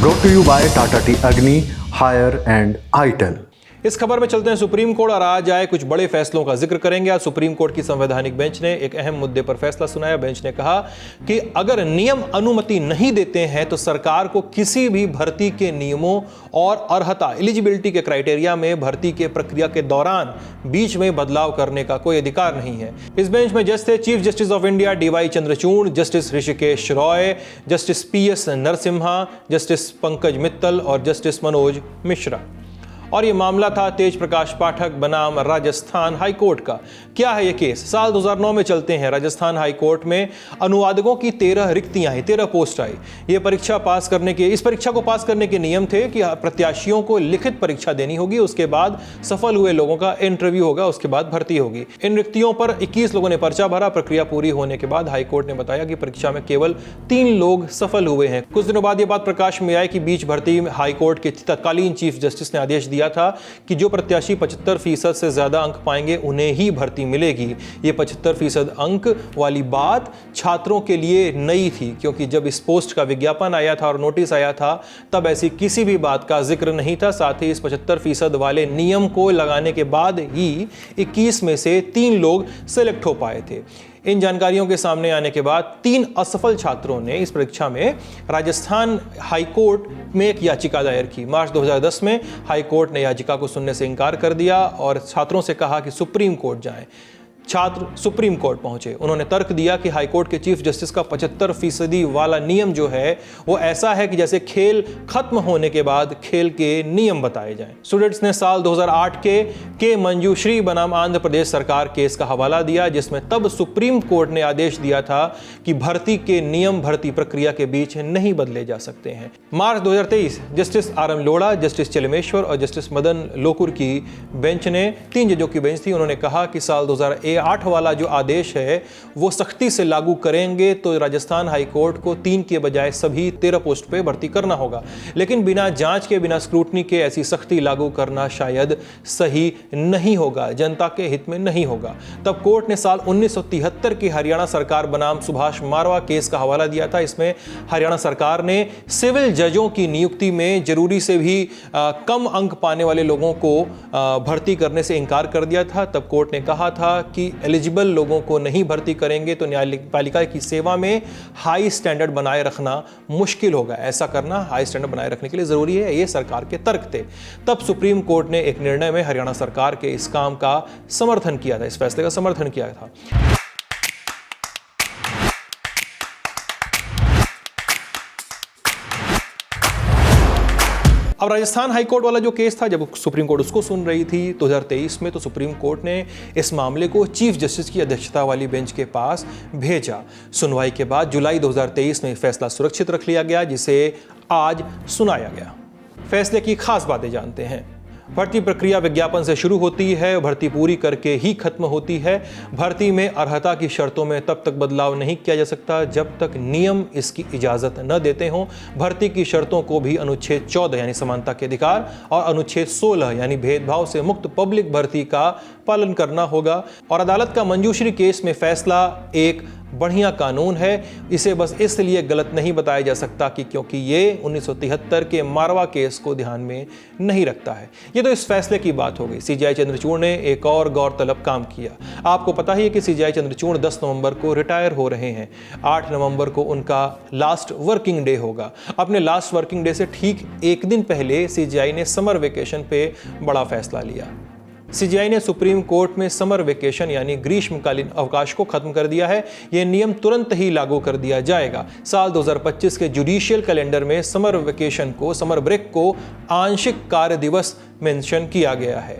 Brought to you by Tata Tea Agni, Hire and ITEL. इस खबर में चलते हैं सुप्रीम कोर्ट और आज आए कुछ बड़े फैसलों का जिक्र करेंगे। आज सुप्रीम कोर्ट की संवैधानिक बेंच ने एक अहम मुद्दे पर फैसला सुनाया। बेंच ने कहा कि अगर नियम अनुमति नहीं देते हैं तो सरकार को किसी भी भर्ती के नियमों और अर्हता एलिजिबिलिटी के क्राइटेरिया में भर्ती के प्रक्रिया के दौरान बीच में बदलाव करने का कोई अधिकार नहीं है। इस बेंच में जज थे chief justice of India DY Chandrachud, justice Rishikesh Roy, justice PS Narasimha, justice Pankaj Mittal और जस्टिस मनोज मिश्रा। और ये मामला था तेज प्रकाश पाठक बनाम राजस्थान हाई कोर्ट का। क्या है ये केस? साल 2009 में चलते हैं। राजस्थान हाई कोर्ट में अनुवादकों की 13 रिक्तियां हैं, 13 पोस्ट आई। ये इस परीक्षा को पास करने के नियम थे कि प्रत्याशियों को लिखित परीक्षा देनी होगी, उसके बाद सफल हुए लोगों का इंटरव्यू होगा, उसके बाद भर्ती होगी। इन रिक्तियों पर 21 लोगों ने पर्चा भरा। प्रक्रिया पूरी होने के बाद हाईकोर्ट ने बताया कि परीक्षा में केवल 3 लोग सफल हुए हैं। कुछ दिनों बाद ये बात प्रकाश में आई कि बीच भर्ती हाईकोर्ट के तत्कालीन चीफ जस्टिस ने आदेश दिया था कि जो प्रत्याशी 75% से ज्यादा अंक पाएंगे उन्हें ही भर्ती मिलेगी। ये 75% अंक वाली बात छात्रों के लिए नई थी, क्योंकि जब इस पोस्ट का विज्ञापन आया था और नोटिस आया था तब ऐसी किसी भी बात का जिक्र नहीं था। साथ ही इस 75% वाले नियम को लगाने के बाद ही 21 में से 3 लोग सेलेक्ट हो पाए थे। इन जानकारियों के सामने आने के बाद 3 असफल छात्रों ने इस परीक्षा में राजस्थान हाईकोर्ट में एक याचिका दायर की। मार्च 2010 में हाईकोर्ट ने याचिका को सुनने से इनकार कर दिया और छात्रों से कहा कि सुप्रीम कोर्ट जाएं। छात्र सुप्रीम कोर्ट पहुंचे। उन्होंने तर्क दिया कि हाईकोर्ट के चीफ जस्टिस का 75% वाला नियम जो है वो ऐसा है कि जैसे खेल खत्म होने के बाद खेल के नियम बताए जाएं। स्टूडेंट्स ने साल 2008 के मंजूश्री बनाम आंध्र प्रदेश सरकार केस का हवाला दिया, जिसमें तब सुप्रीम कोर्ट ने आदेश दिया था कि भर्ती के नियम भर्ती प्रक्रिया के बीच नहीं बदले जा सकते हैं। मार्च 2023 justice RM Lodha, justice Chelameswar और जस्टिस मदन लोकुर की बेंच ने, 3 जजों की बेंच थी, उन्होंने कहा कि साल 2008 वाला जो आदेश है वो सख्ती से लागू करेंगे तो राजस्थान हाईकोर्ट को 3 के बजाय सभी 13 पोस्ट पे भर्ती करना होगा। लेकिन बिना जांच के, बिना स्क्रूटनी के ऐसी सख्ती लागू करना शायद सही नहीं होगा, जनता के हित में नहीं होगा। तब कोर्ट ने साल 1973 की हरियाणा सरकार बनाम सुभाष मारवा केस का हवाला दिया था। इसमें हरियाणा सरकार ने सिविल जजों की नियुक्ति में जरूरी से भी कम अंक पाने वाले लोगों को भर्ती करने से इनकार कर दिया था। तब कोर्ट ने कहा था कि एलिजिबल लोगों को नहीं भर्ती करेंगे तो न्यायपालिका की सेवा में हाई स्टैंडर्ड बनाए रखना मुश्किल होगा। ऐसा करना हाई स्टैंडर्ड बनाए रखने के लिए जरूरी है। ये सरकार के तर्क थे। तब सुप्रीम कोर्ट ने एक निर्णय में हरियाणा सरकार के इस काम का समर्थन किया था, इस फैसले का समर्थन किया था। अब राजस्थान हाईकोर्ट वाला जो केस था, जब सुप्रीम कोर्ट उसको सुन रही थी 2023 में, तो सुप्रीम कोर्ट ने इस मामले को चीफ जस्टिस की अध्यक्षता वाली बेंच के पास भेजा। सुनवाई के बाद जुलाई 2023 में फैसला सुरक्षित रख लिया गया, जिसे आज सुनाया गया। फैसले की खास बातें जानते हैं। भर्ती प्रक्रिया विज्ञापन से शुरू होती है, भर्ती पूरी करके ही खत्म होती है। भर्ती में अर्हता की शर्तों में तब तक बदलाव नहीं किया जा सकता जब तक नियम इसकी इजाजत न देते हों। भर्ती की शर्तों को भी अनुच्छेद 14 यानी समानता के अधिकार और अनुच्छेद 16 यानी भेदभाव से मुक्त पब्लिक भर्ती का पालन करना होगा। और अदालत का मंजूश्री केस में फैसला एक बढ़िया कानून है। इसे बस इसलिए गलत नहीं बताया जा सकता कि क्योंकि ये 1973 के मारवा केस को ध्यान में नहीं रखता है। ये तो इस फैसले की बात हो गई। CJI चंद्रचूड़ ने एक और गौरतलब काम किया। आपको पता ही है कि CJI चंद्रचूड़ 10 नवंबर को रिटायर हो रहे हैं। 8 नवंबर को उनका लास्ट वर्किंग डे होगा। अपने लास्ट वर्किंग डे से ठीक एक दिन पहले CJI ने समर वेकेशन पे बड़ा फैसला लिया। CJI ने सुप्रीम कोर्ट में समर वेकेशन यानी ग्रीष्मकालीन अवकाश को खत्म कर दिया है। यह नियम तुरंत ही लागू कर दिया जाएगा। साल 2025 के जुडिशियल कैलेंडर में समर वेकेशन को, समर ब्रेक को आंशिक कार्य दिवस मेंशन किया गया है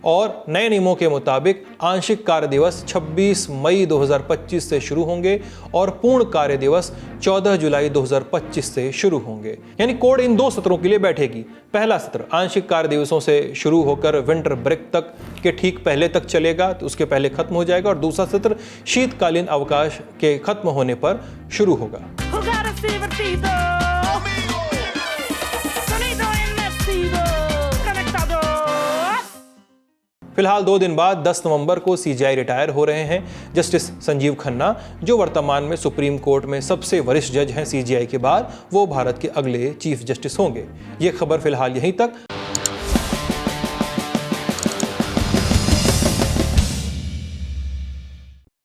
और नए नियमों के मुताबिक आंशिक कार्य दिवस 26 मई 2025 से शुरू होंगे और पूर्ण कार्य दिवस 14 जुलाई 2025 से शुरू होंगे। यानी कोर्ट इन 2 सत्रों के लिए बैठेगी। पहला सत्र आंशिक कार्य दिवसों से शुरू होकर विंटर ब्रेक तक के ठीक पहले तक चलेगा, तो उसके पहले खत्म हो जाएगा, और दूसरा सत्र शीतकालीन अवकाश के खत्म होने पर शुरू होगा। फिलहाल 2 दिन बाद 10 नवंबर को सीजेआई रिटायर हो रहे हैं। जस्टिस संजीव खन्ना, जो वर्तमान में सुप्रीम कोर्ट में सबसे वरिष्ठ जज हैं सीजेआई के बाद, वो भारत के अगले चीफ जस्टिस होंगे। ये खबर फिलहाल यहीं तक।